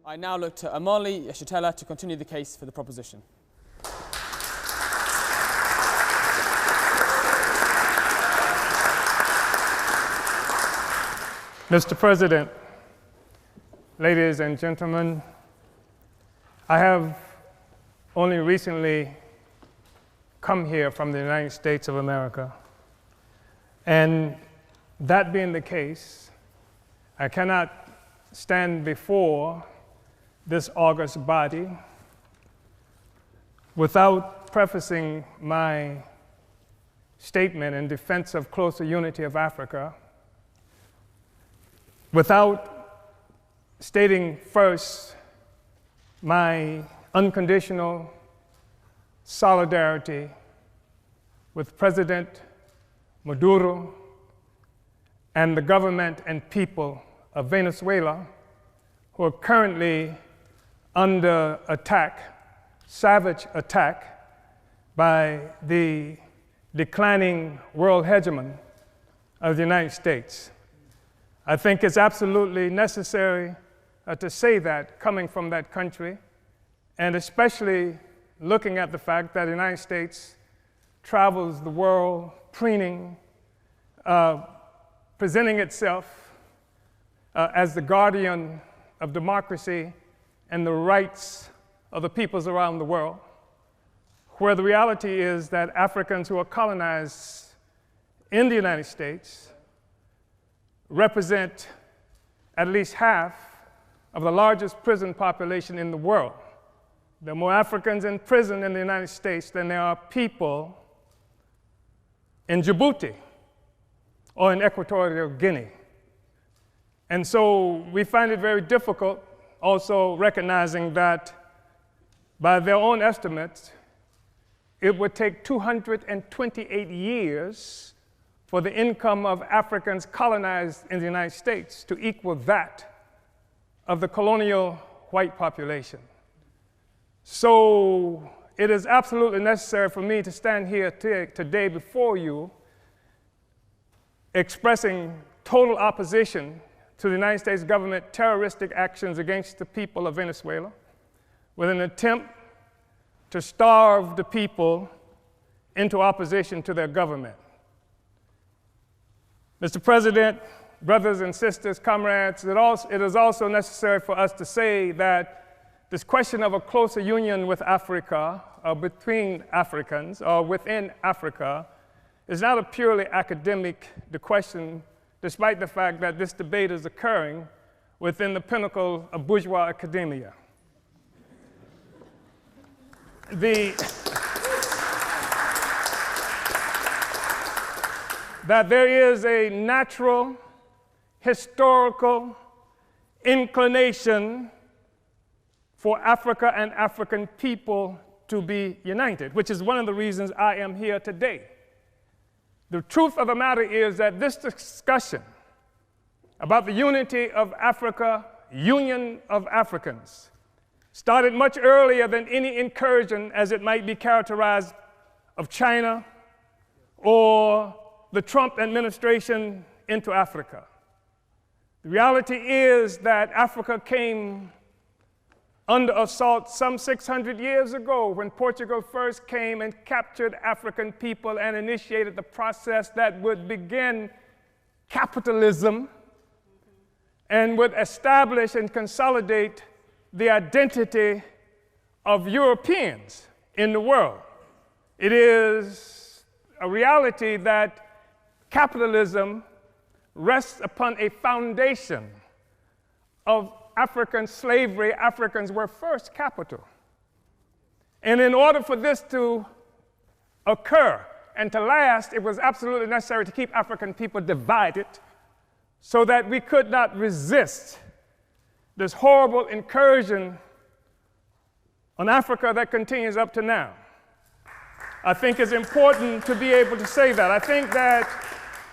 I now look to Amali Yeshitela to continue the case for the proposition. Mr. President, ladies and gentlemen, I have only recently come here from the United States of America. And that being the case, I cannot stand before this august body without prefacing my statement in defense of closer unity of Africa, without stating first my unconditional solidarity with President Maduro and the government and people of Venezuela, who are currently under attack, savage attack, by the declining world hegemon of the United States. I think it's absolutely necessary to say that coming from that country, and especially looking at the fact that the United States travels the world preening, presenting itself as the guardian of democracy and the rights of the peoples around the world, where the reality is that Africans who are colonized in the United States represent at least half of the largest prison population in the world. There are more Africans in prison in the United States than there are people in Djibouti or in Equatorial Guinea. And so we find it very difficult, also recognizing that by their own estimates, it would take 228 years for the income of Africans colonized in the United States to equal that of the colonial white population. So it is absolutely necessary for me to stand here today before you expressing total opposition to the United States government terroristic actions against the people of Venezuela with an attempt to starve the people into opposition to their government. Mr. President, brothers and sisters, comrades, it is also necessary for us to say that this question of a closer union with Africa, or between Africans, or within Africa, is not a purely academic question, despite the fact that this debate is occurring within the pinnacle of bourgeois academia. That there is a natural, historical inclination for Africa and African people to be united, which is one of the reasons I am here today. The truth of the matter is that this discussion about the unity of Africa, union of Africans, started much earlier than any incursion, as it might be characterized, of China or the Trump administration into Africa. The reality is that Africa came under assault some 600 years ago when Portugal first came and captured African people and initiated the process that would begin capitalism and would establish and consolidate the identity of Europeans in the world. It is a reality that capitalism rests upon a foundation of African slavery. Africans were first capital. And in order for this to occur and to last, it was absolutely necessary to keep African people divided so that we could not resist this horrible incursion on Africa that continues up to now. I think it's important to be able to say that. I think that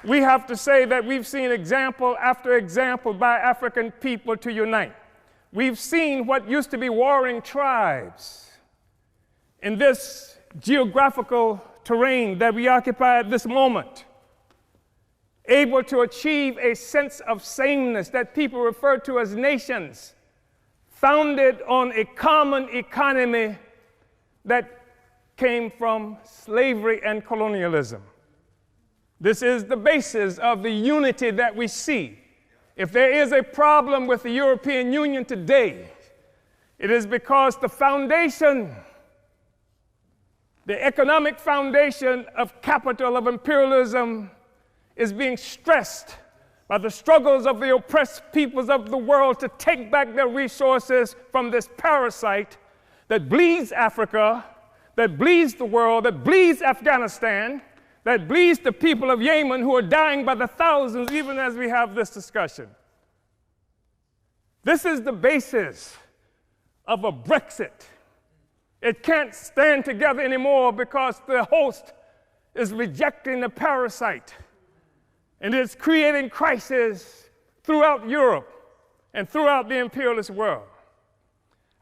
we have to say that we've seen example after example by African people to unite. We've seen what used to be warring tribes in this geographical terrain that we occupy at this moment, able to achieve a sense of sameness that people refer to as nations founded on a common economy that came from slavery and colonialism. This is the basis of the unity that we see. If there is a problem with the European Union today, it is because the foundation, the economic foundation of capital, of imperialism, is being stressed by the struggles of the oppressed peoples of the world to take back their resources from this parasite that bleeds Africa, that bleeds the world, that bleeds Afghanistan, that bleeds the people of Yemen who are dying by the thousands even as we have this discussion. This is the basis of a Brexit. It can't stand together anymore because the host is rejecting the parasite. And it's creating crisis throughout Europe and throughout the imperialist world.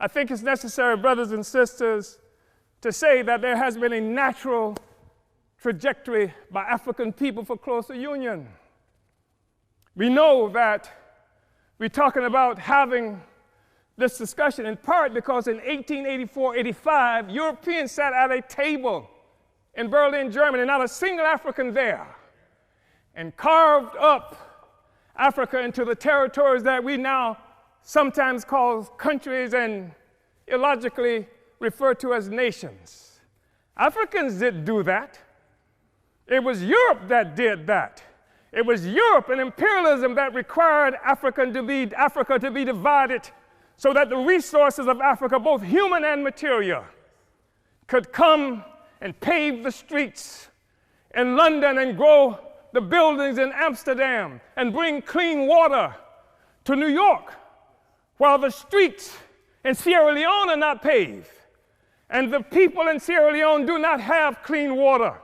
I think it's necessary, brothers and sisters, to say that there has been a natural trajectory by African people for closer union. We know that we're talking about having this discussion in part because in 1884-85, Europeans sat at a table in Berlin, Germany, not a single African there, and carved up Africa into the territories that we now sometimes call countries and illogically refer to as nations. Africans didn't do that. It was Europe that did that. It was Europe and imperialism that required Africa to be divided so that the resources of Africa, both human and material, could come and pave the streets in London and grow the buildings in Amsterdam and bring clean water to New York, while the streets in Sierra Leone are not paved. And the people in Sierra Leone do not have clean water.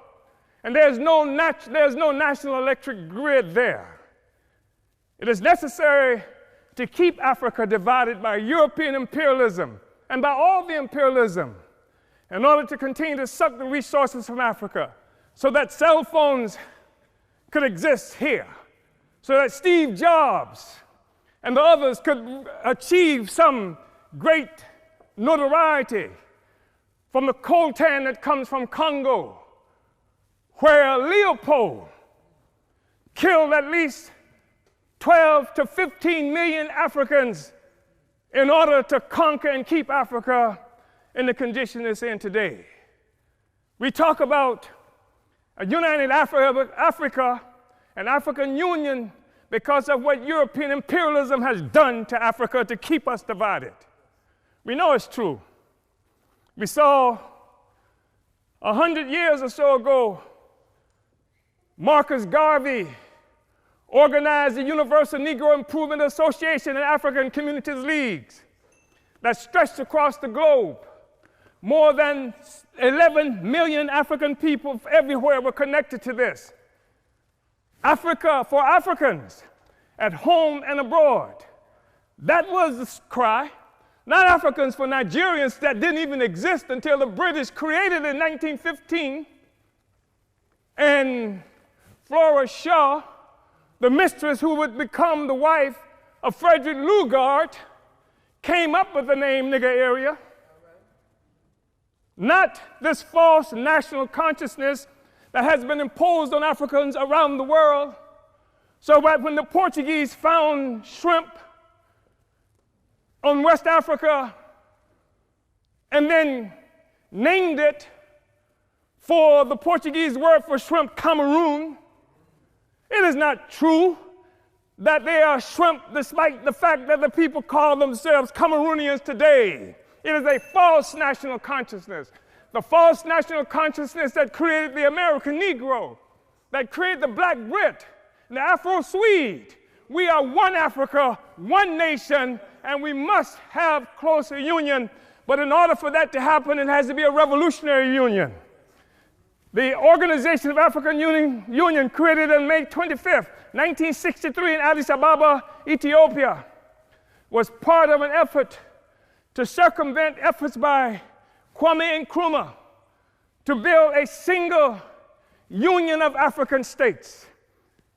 And there's no national electric grid there. It is necessary to keep Africa divided by European imperialism and by all the imperialism in order to continue to suck the resources from Africa so that cell phones could exist here, so that Steve Jobs and the others could achieve some great notoriety from the coltan that comes from Congo, where Leopold killed at least 12 to 15 million Africans in order to conquer and keep Africa in the condition it's in today. We talk about a united Africa and African Union because of what European imperialism has done to Africa to keep us divided. We know it's true. We saw 100 years or so ago, Marcus Garvey organized the Universal Negro Improvement Association and African Communities Leagues that stretched across the globe. More than 11 million African people everywhere were connected to this. Africa for Africans, at home and abroad. That was the cry. Not Africans for Nigerians that didn't even exist until the British created it in 1915. And Flora Shaw, the mistress who would become the wife of Frederick Lugard, came up with the name Nigger Area. Not this false national consciousness that has been imposed on Africans around the world, so that when the Portuguese found shrimp on West Africa and then named it for the Portuguese word for shrimp, Cameroon, it is not true that they are shrimp despite the fact that the people call themselves Cameroonians today. It is a false national consciousness. The false national consciousness that created the American Negro, that created the Black Brit, and the Afro-Swede. We are one Africa, one nation, and we must have closer union. But in order for that to happen, it has to be a revolutionary union. The Organization of African Union, created on May 25th, 1963 in Addis Ababa, Ethiopia, was part of an effort to circumvent efforts by Kwame Nkrumah to build a single union of African states.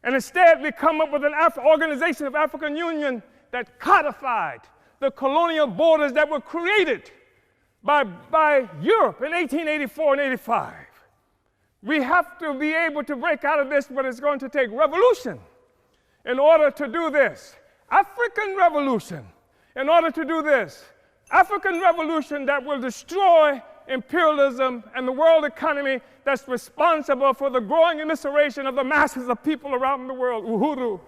And instead, we come up with an Organization of African Union that codified the colonial borders that were created by Europe in 1884 and 85. We have to be able to break out of this, but it's going to take revolution in order to do this. African revolution in order to do this. African revolution that will destroy imperialism and the world economy that's responsible for the growing immiseration of the masses of people around the world. Uhuru.